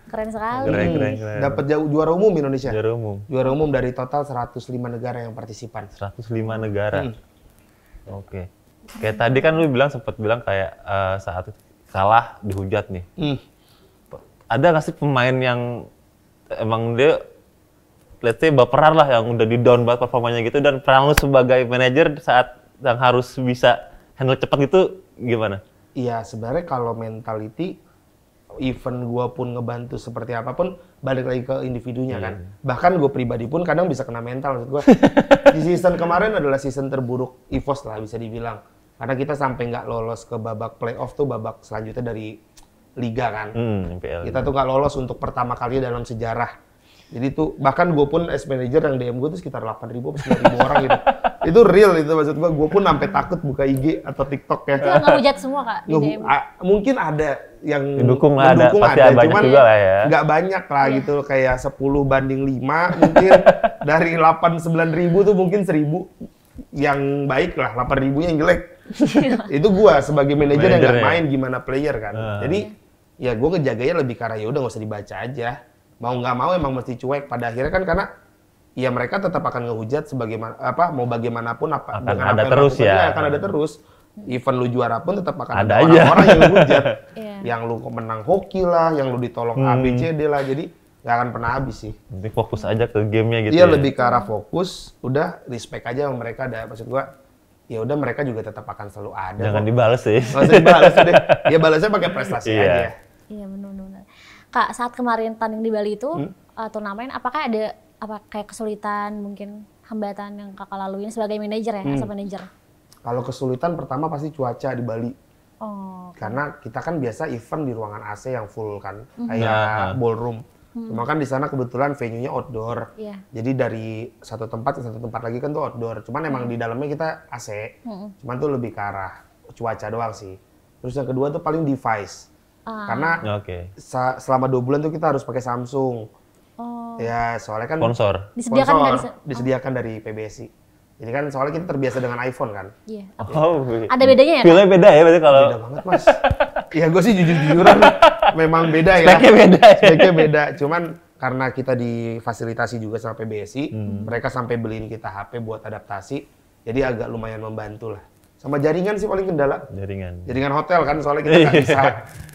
Keren sekali. Keren. Dapat juara umum Indonesia. Juara umum. Juara umum dari total 105 negara yang partisipan. 105 negara. Oke. Kayak tadi kan lu sempat bilang kayak saat kalah dihujat nih. Ada nggak sih pemain yang emang dia let's say baperan lah yang udah di down banget performanya gitu dan peran lu sebagai manajer saat yang harus bisa handle cepat gitu gimana? Iya, sebenarnya kalau mentality event gua pun ngebantu seperti apapun balik lagi ke individunya kan. Bahkan gue pribadi pun kadang bisa kena mental maksud gua. Di season kemarin adalah season terburuk EVOS lah bisa dibilang. Karena kita sampai nggak lolos ke babak playoff tuh babak selanjutnya dari liga kan. MPL. Kita tuh nggak lolos untuk pertama kali dalam sejarah. Jadi tuh bahkan gue pun as manager yang DM gue tuh sekitar 8.000 atau 9.000 orang gitu. Itu real itu maksud gue pun sampai takut buka IG atau TikTok ya. Itu ngehujat semua Kak di DM. Mungkin ada yang Mendukung lah, ada, pasti ada banyak cuman juga lah ya. nggak banyak lah gitu, kayak 10:5 mungkin dari 8-9 ribu tuh mungkin 1.000 yang baik lah, 8.000 yang jelek. Itu gua sebagai manajer yang nggak main gimana player kan. Jadi ya gua ngejaganya lebih karena ya udah nggak usah dibaca aja. Mau nggak mau emang mesti cuek pada akhirnya kan karena ya mereka tetap akan ngehujat sebagaimana mau bagaimanapun akan dengan ada apa yang terus dilakukan, ya. Akan ada terus. Event lu juara pun tetap akan Ada ada aja. orang-orang yang ngehujat. Iya. Yang lu menang hoki lah, yang lu ditolong A, B, C, D lah. Jadi nggak akan pernah habis sih. Nanti fokus aja ke gamenya gitu Iya ya. lebih ke arah fokus, udah respect aja sama mereka. Ada maksud gua, ya udah mereka juga tetap akan selalu ada. Jangan kok. dibales sih. Nggak usah dibalas deh. Ya balasnya pakai prestasi Iya. aja. Iya benar-benar. Kak, saat kemarin tanding di Bali itu turnamen, apakah ada kayak kesulitan mungkin hambatan yang Kakak laluin sebagai manajer ya, as a manager? Kalau kesulitan pertama pasti cuaca di Bali. Oh. Karena kita kan biasa event di ruangan AC yang full kan, kayak ballroom. Cuma kan di sana kebetulan venue-nya outdoor. Iya. Jadi dari satu tempat ke satu tempat lagi kan tuh outdoor. Cuman emang di dalamnya kita AC. Cuman tuh lebih ke arah cuaca doang sih. Terus yang kedua tuh paling device. Karena selama 2 bulan tuh kita harus pakai Samsung. Ya soalnya kan disediakan dari PBSI. Jadi kan soalnya kita terbiasa dengan iPhone kan. Iya. Ada bedanya ya? Feel-nya beda ya berarti kalau. Beda banget mas. Ya gue sih jujur-jujuran memang beda ya. Speknya beda. Cuman karena kita difasilitasi juga sama PBSI, mereka sampai beliin kita HP buat adaptasi. Jadi agak lumayan membantu lah. Sama jaringan sih paling kendala. Jaringan hotel kan soalnya kita nggak bisa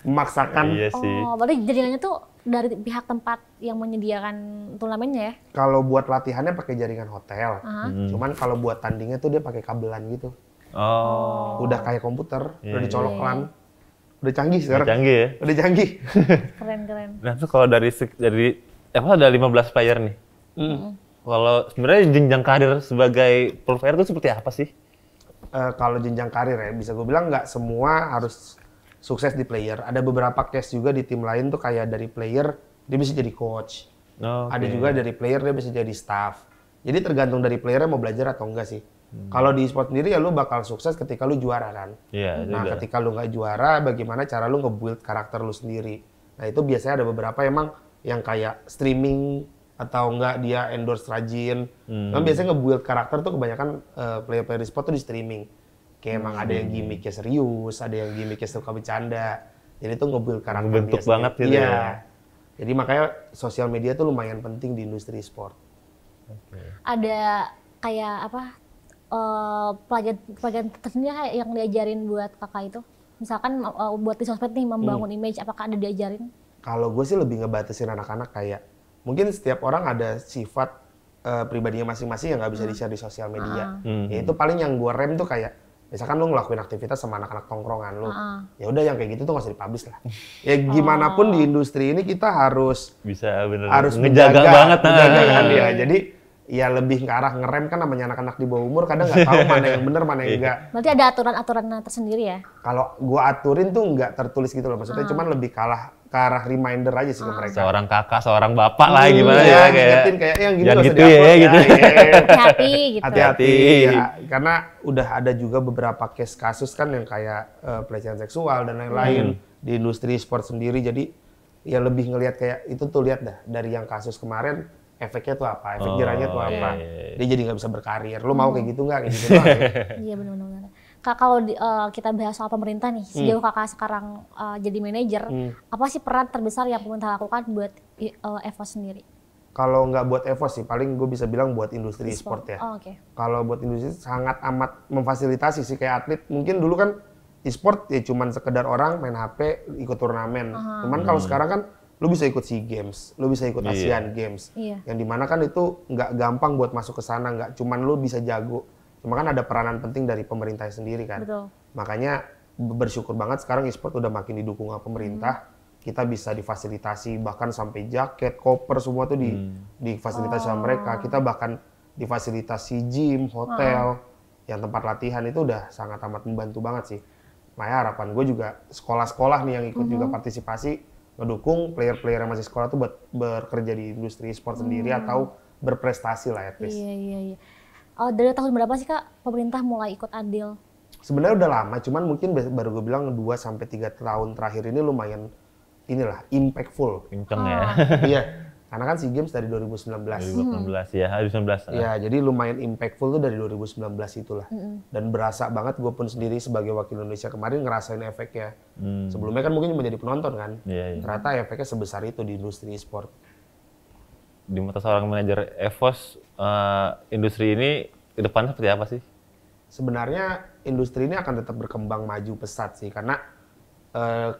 memaksakan. Iya sih. Berarti jaringannya tuh dari pihak tempat yang menyediakan turnamennya ya? Kalau buat latihannya pakai jaringan hotel. Cuman kalau buat tandingnya tuh dia pakai kabelan gitu. Udah kayak komputer, udah dicolok LAN. Udah canggih sekarang. Udah canggih. Keren. Nah, itu kalau dari ada 15 player nih. Kalau sebenarnya jenjang karir sebagai pro player itu seperti apa sih? Kalau jenjang karir ya, bisa gue bilang nggak semua harus sukses di player. Ada beberapa case juga di tim lain tuh kayak dari player dia bisa jadi coach. Ada juga dari player dia bisa jadi staff. Jadi tergantung dari playernya mau belajar atau enggak sih. Kalau di e-sport sendiri ya lu bakal sukses ketika lu juara kan. Nah ketika lu nggak juara, bagaimana cara lu nge-build karakter lu sendiri. Nah itu biasanya ada beberapa emang yang kayak streaming atau enggak dia endorse rajin. Memang biasanya nge-build karakter tuh kebanyakan player-player e-sport tuh di streaming. Kayak emang ada yang gimmicknya serius, ada yang gimmicknya suka bercanda. Jadi tuh nge-build karakter bentuk banget gitu ya. Jadi makanya sosial media tuh lumayan penting di industri e-sport. Ada kayak apa pelajaran tersendiri yang diajarin buat kakak itu? Misalkan buat di sosmed nih membangun image, apakah ada diajarin? Kalau gue sih lebih ngebatasin anak-anak kayak mungkin setiap orang ada sifat pribadinya masing-masing yang nggak bisa di-share di sosial media. Ya itu paling yang gue rem tuh kayak misalkan lu ngelakuin aktivitas sama anak-anak tongkrongan lu, ya udah yang kayak gitu tuh nggak usah dipublish lah. Ya gimana pun di industri ini kita harus ngejaga banget kan ya. Jadi ya lebih ke arah ngerem kan namanya anak-anak di bawah umur kadang nggak tahu mana yang benar mana yang enggak. Berarti ada aturan-aturan tersendiri ya? Kalau gua aturin tuh nggak tertulis gitu loh, maksudnya cuman lebih ke arah reminder aja sih ke mereka. Seorang kakak, seorang bapak lah gimana ya kayak yang gini nggak usah gitu ya gitu. Hati-hati gitu. Hati-hati ya, karena udah ada juga beberapa case kasus kan yang kayak pelecehan seksual dan lain-lain di industri sport sendiri. Jadi ya lebih ngelihat kayak itu tuh lihat dah dari yang kasus kemarin efeknya tuh apa, efek jerahnya tuh apa. Dia jadi nggak bisa berkarir. Lu mau kayak gitu nggak? Kayak gitu doang. Iya benar-benar. Kak, kalau kita bahas soal pemerintah nih, sejauh kakak sekarang jadi manajer, apa sih peran terbesar yang pemerintah lakukan buat EVOS sendiri? Kalau nggak buat EVOS sih, paling gue bisa bilang buat industri e-sport ya. Kalau buat industri sangat amat memfasilitasi sih, kayak atlet. Mungkin dulu kan e-sport ya cuman sekedar orang main HP ikut turnamen. Cuman kalau sekarang kan lu bisa ikut SEA Games, lu bisa ikut Asian Games. Yang dimana kan itu nggak gampang buat masuk ke sana, nggak cuman lu bisa jago. Cuma kan ada peranan penting dari pemerintah sendiri kan. Betul. Makanya bersyukur banget sekarang e-sport udah makin didukung sama pemerintah. Kita bisa difasilitasi bahkan sampai jaket, koper semua tuh difasilitasi sama mereka. Kita bahkan difasilitasi gym, hotel, yang tempat latihan itu udah sangat amat membantu banget sih. Makanya harapan gue juga sekolah-sekolah nih yang ikut juga partisipasi ngedukung player-player yang masih sekolah tuh buat bekerja di industri e-sport sendiri atau berprestasi lah at least. Iya. Dari tahun berapa sih Kak pemerintah mulai ikut andil? Sebenarnya udah lama, cuman mungkin baru gue bilang 2-3 tahun terakhir ini lumayan inilah impactful. Kenceng ya. Iya, karena kan SEA Games dari 2019. 2019 ya, 2019. Iya, jadi lumayan impactful tuh dari 2019 itulah. Dan berasa banget gue pun sendiri sebagai wakil Indonesia kemarin ngerasain efeknya. Sebelumnya kan mungkin menjadi penonton kan. Ternyata efeknya sebesar itu di industri e-sport. Di mata seorang manajer EVOS, industri ini ke depannya seperti apa sih? Sebenarnya industri ini akan tetap berkembang maju pesat sih, karena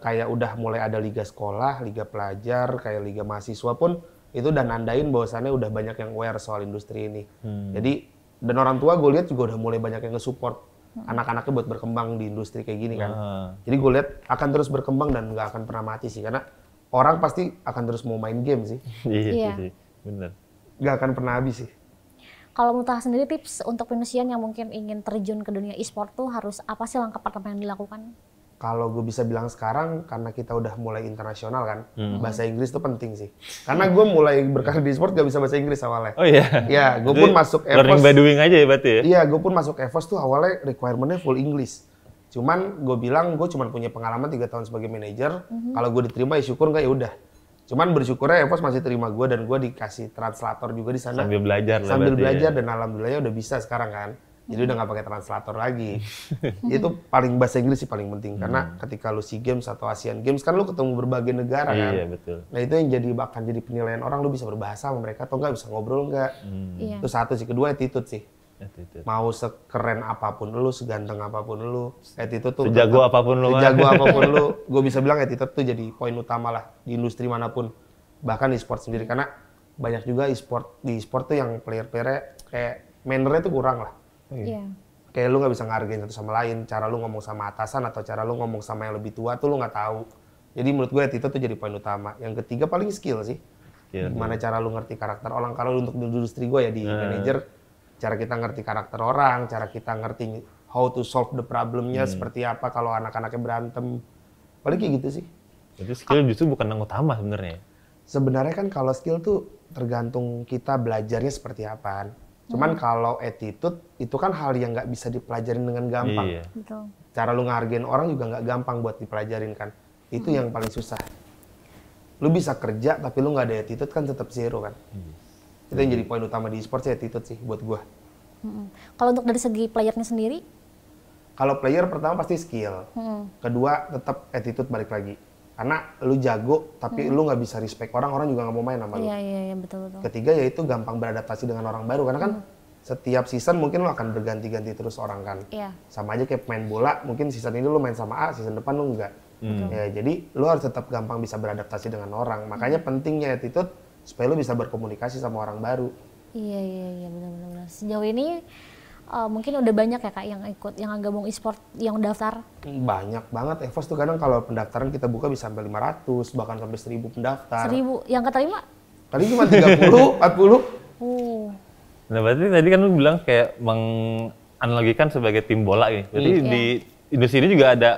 kayak udah mulai ada liga sekolah, liga pelajar, kayak liga mahasiswa pun itu udah nandain bahwasannya udah banyak yang aware soal industri ini. Jadi, dan orang tua gue lihat juga udah mulai banyak yang nge-support anak-anaknya buat berkembang di industri kayak gini kan. Jadi gue lihat akan terus berkembang dan nggak akan pernah mati sih, karena orang pasti akan terus mau main game sih. Iya sih. Bener. Nggak akan pernah habis sih. Kalau Muta sendiri tips untuk penusian yang mungkin ingin terjun ke dunia e-sport tuh harus apa sih langkah pertama yang dilakukan? Kalau gue bisa bilang sekarang, karena kita udah mulai internasional kan, bahasa Inggris tuh penting sih. Karena gue mulai berkarir di e-sport gak bisa bahasa Inggris awalnya. Oh iya? Iya, gue pun masuk EVOS. Learning by doing aja ya berarti ya? Iya, gue pun masuk EVOS tuh awalnya requirement-nya full English. Cuman gue bilang gue cuma punya pengalaman 3 tahun sebagai manajer. Kalau gue diterima ya syukur nggak ya udah. Cuman bersyukurnya EVOS masih terima gue dan gue dikasih translator juga di sana. Sambil belajar lah Sambil berarti belajar ya. dan alhamdulillahnya udah bisa sekarang kan. Jadi udah nggak pakai translator lagi. Itu paling bahasa Inggris sih paling penting karena ketika lu SEA Games atau Asian Games kan lu ketemu berbagai negara kan. Iya betul. Nah itu yang akan jadi penilaian orang, lu bisa berbahasa sama mereka atau nggak, bisa ngobrol nggak. Iya. Itu satu sih. Kedua attitude sih. Attitude. Mau sekeren apapun lu, seganteng apapun lu, attitude tuh Sejago apapun lu. sejago apapun lu, gue bisa bilang attitude tuh jadi poin utama lah di industri manapun, bahkan di sport sendiri, karena banyak juga di sport tuh yang player-playernya kayak mannernya tuh kurang lah. Iya. Kayak lu nggak bisa ngargain satu sama lain, cara lu ngomong sama atasan atau cara lu ngomong sama yang lebih tua tuh lu nggak tahu. Jadi menurut gue attitude tuh jadi poin utama. Yang ketiga paling skill sih. Gimana cara lu ngerti karakter orang. Kalau untuk di industri gue ya di manajer, cara kita ngerti karakter orang, cara kita ngerti how to solve the problemnya seperti apa kalau anak-anaknya berantem. Paling kayak gitu sih. Jadi skill justru bukan yang utama sebenarnya. Sebenarnya kan kalau skill tuh tergantung kita belajarnya seperti apa. Cuman kalau attitude itu kan hal yang nggak bisa dipelajarin dengan gampang. Iya. Betul. Cara lu ngehargain orang juga nggak gampang buat dipelajarin kan. Itu yang paling susah. Lu bisa kerja tapi lu nggak ada attitude kan tetap zero kan. Itu yang jadi poin utama di e-sport sih, attitude sih buat gua. Kalau untuk dari segi playernya sendiri? Kalau player pertama pasti skill. Kedua tetap attitude balik lagi. Karena lu jago tapi lu nggak bisa respect orang juga nggak mau main sama lu. Iya, betul. Ketiga yaitu gampang beradaptasi dengan orang baru. Karena kan setiap season mungkin lu akan berganti-ganti terus orang kan. Iya. Sama aja kayak main bola, mungkin season ini lu main sama A, season depan lu enggak. Ya, jadi lu harus tetap gampang bisa beradaptasi dengan orang. Makanya pentingnya attitude supaya lu bisa berkomunikasi sama orang baru. Iya, benar-benar. Sejauh ini mungkin udah banyak ya Kak yang ikut, yang gabung e-sport, yang daftar? Banyak banget. EVOS tuh kadang kalau pendaftaran kita buka bisa sampai 500, bahkan sampai 1000 pendaftar. 1000, yang keterima? Kali cuma 30, 40. Nah berarti tadi kan lu bilang kayak menganalogikan sebagai tim bola ya. Berarti di industri ini juga ada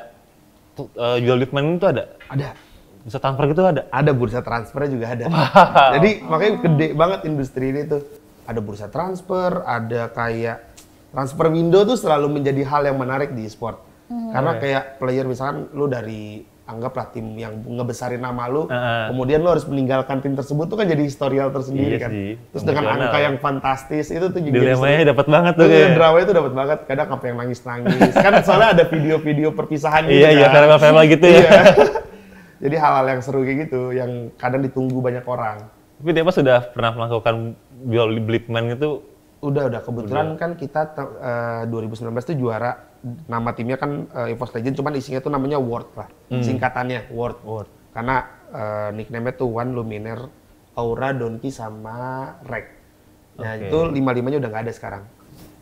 jual beli pemain itu ada? Ada. Bisa transfer gitu ada? Ada, bursa transfernya juga ada. Jadi makanya gede banget industri ini tuh. Ada bursa transfer, ada kayak transfer window tuh selalu menjadi hal yang menarik di e-sport. Karena kayak player misalkan lu dari anggaplah tim yang ngebesarin nama lu, kemudian lu harus meninggalkan tim tersebut tuh kan jadi historial tersendiri kan. Sih. Terus dengan angka yang fantastis itu tuh juga dilemanya dapat banget tuh kayak. Dramanya tuh dapat banget. Kadang sampai yang nangis-nangis. Kan soalnya ada video-video perpisahan gitu Iya, kan. farewell gitu ya. Jadi hal-hal yang seru kayak gitu yang kadang ditunggu banyak orang. Tapi Depa sudah pernah melakukan jual beli pemain gitu? Udah. Kebetulan kan kita 2019 tuh juara, nama timnya kan EVOS Legend, cuman isinya tuh namanya World lah. Singkatannya World. Karena nickname-nya tuh One, Luminaire, Aura, Donkey, sama Rek. Nah itu 5-5-nya udah nggak ada sekarang.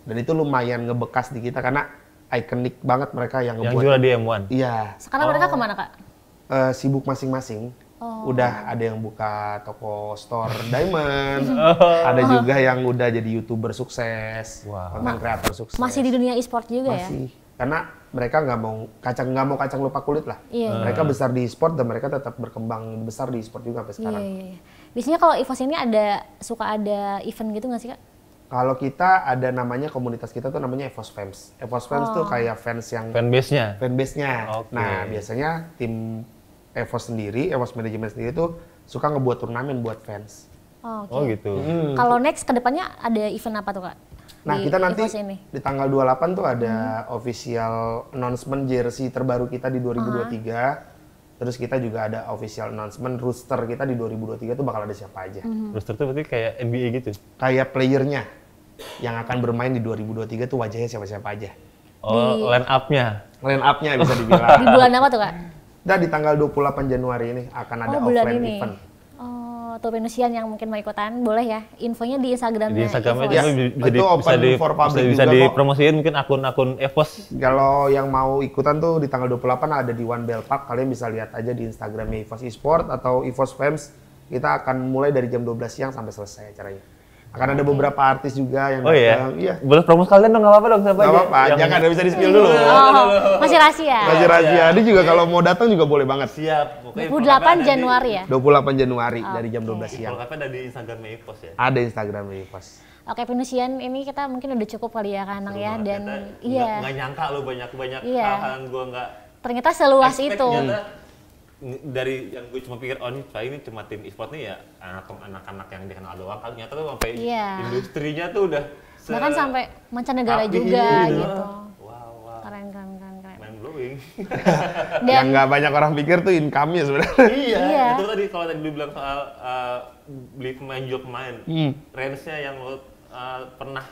Dan itu lumayan ngebekas di kita karena ikonik banget mereka yang ngebuat. Yang juara di M1? Iya. Sekarang mereka kemana Kak? Sibuk masing-masing. Udah ada yang buka toko store diamond, ada juga yang udah jadi YouTuber sukses, content creator sukses. Masih di dunia e-sport juga ya? Masih. Karena mereka nggak mau kacang lupa kulit lah. Iya. Mereka besar di e-sport dan mereka tetap berkembang besar di e-sport juga sampai sekarang. Iya. Biasanya kalau EVOS ini suka ada event gitu nggak sih Kak? Kalau kita ada namanya, komunitas kita tuh namanya EVOS Fans. EVOS Fans tuh kayak fans yang Fanbase-nya? Fanbase-nya. Oke. Nah, biasanya tim EVOS sendiri, EVOS Management sendiri tuh suka ngebuat turnamen buat fans. Oh gitu. Kalau next kedepannya ada event apa tuh Kak? Nah, Di kita nanti EVOS ini? di tanggal 28 tuh ada official announcement jersey terbaru kita di 2023. Terus kita juga ada official announcement roster kita di 2023 tuh bakal ada siapa aja. Roster tuh berarti kayak NBA gitu? Kayak playernya yang akan bermain di 2023 tuh wajahnya siapa-siapa aja. Oh, line up-nya? Line up-nya bisa dibilang. Di bulan apa tuh Kak? Nah, di tanggal 28 Januari ini akan ada offline event. Tuh Venusian yang mungkin mau ikutan, boleh ya? Infonya di Instagramnya. Di Instagramnya EVOS. Itu open for public bisa juga kok. dipromosiin mungkin akun-akun EVOS. Kalau yang mau ikutan tuh di tanggal 28 ada di One Bell Park. Kalian bisa lihat aja di Instagramnya EVOS Esport atau EVOS Fans. Kita akan mulai dari jam 12 siang sampai selesai acaranya. Akan ada beberapa artis juga yang Oh datang. iya? Boleh promo sekalian dong, nggak apa-apa dong. Siapa Nggak aja apa-apa, yang- jangan bisa di-spill dulu. Masih rahasia. Masih rahasia. Dia juga kalau mau datang juga boleh banget. Siap. Pokoknya 28 Januari ya? 28 Januari dari jam 12 siang. Kalau ada di Instagram Meipos ya. Ada Instagram Meipos. Oke, Venusian ini kita mungkin udah cukup kali ya Kanang ya, dan Nggak nyangka lo banyak Iya. hal-hal yang gue nggak ternyata seluas expect itu. ternyata. Dari yang gue cuma pikir, oh ini cuma tim e-sport nih ya anak-anak yang dikenal doang, kan ternyata tuh sampai Iya. industrinya tuh udah Bahkan sampai mancanegara rapi juga gitu. gitu. Wow. Keren. Mind blowing. Yang nggak banyak orang pikir tuh income-nya sebenarnya. Iya. Itu tadi kalau tadi lu bilang soal beli pemain jual pemain, range-nya yang lo pernah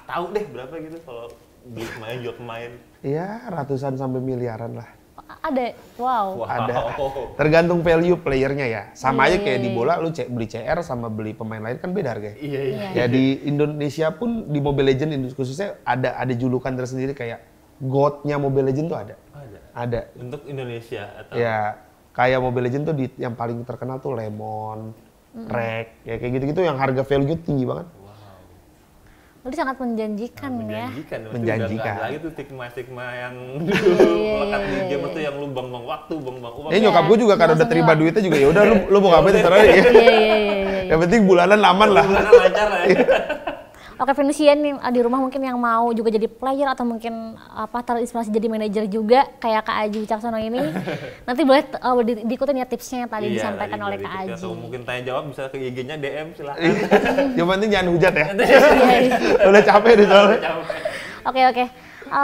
tahu deh berapa gitu kalau beli pemain jual pemain. Iya, ratusan sampai miliaran lah. Ada, wow. Ada. Tergantung value playernya ya. Sama aja kayak di bola, lu beli CR sama beli pemain lain kan beda harganya. Iya. Ya di Indonesia pun di Mobile Legends khususnya ada julukan tersendiri kayak GOAT-nya Mobile Legends tuh ada. Ada. Untuk Indonesia atau Ya kayak Mobile Legends tuh yang paling terkenal tuh Lemon, Rek, ya kayak gitu-gitu yang harga value tinggi banget. Berarti sangat menjanjikan ya. Menjanjikan. Nggak lagi tuh stigma yang dulu melekat di game itu yang lu buang-buang waktu, buang-buang uang. Nyokap gue juga kan udah terima duitnya juga ya udah lu mau ngapain terserah ya. Iya. Yang penting bulanan aman lah. Bulanan lancar lah ya. Oke, Venusian nih di rumah mungkin yang mau juga jadi player atau mungkin terinspirasi jadi manajer juga kayak Kak Aji Wicaksono ini. Nanti boleh diikutin ya tipsnya yang tadi disampaikan oleh Kak Aji. Atau mungkin tanya jawab bisa ke IG-nya DM silahkan. Yang penting jangan hujat ya. Iya. Udah capek deh soalnya. Oke.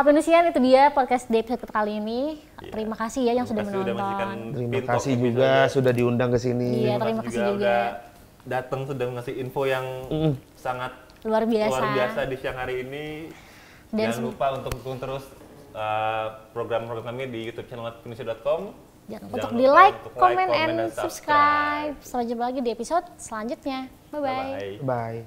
Venusian itu dia podcast di episode kali ini. Terima kasih ya yang sudah menonton. Terima kasih juga sudah diundang ke sini. Iya, terima kasih juga. Datang sudah ngasih info yang sangat luar biasa di siang hari ini. Dan jangan lupa untuk dukung terus program-program kami di YouTube channel venusia.com. Jangan lupa untuk di like, comment, and subscribe. Sampai jumpa lagi di episode selanjutnya. Bye-bye. Bye.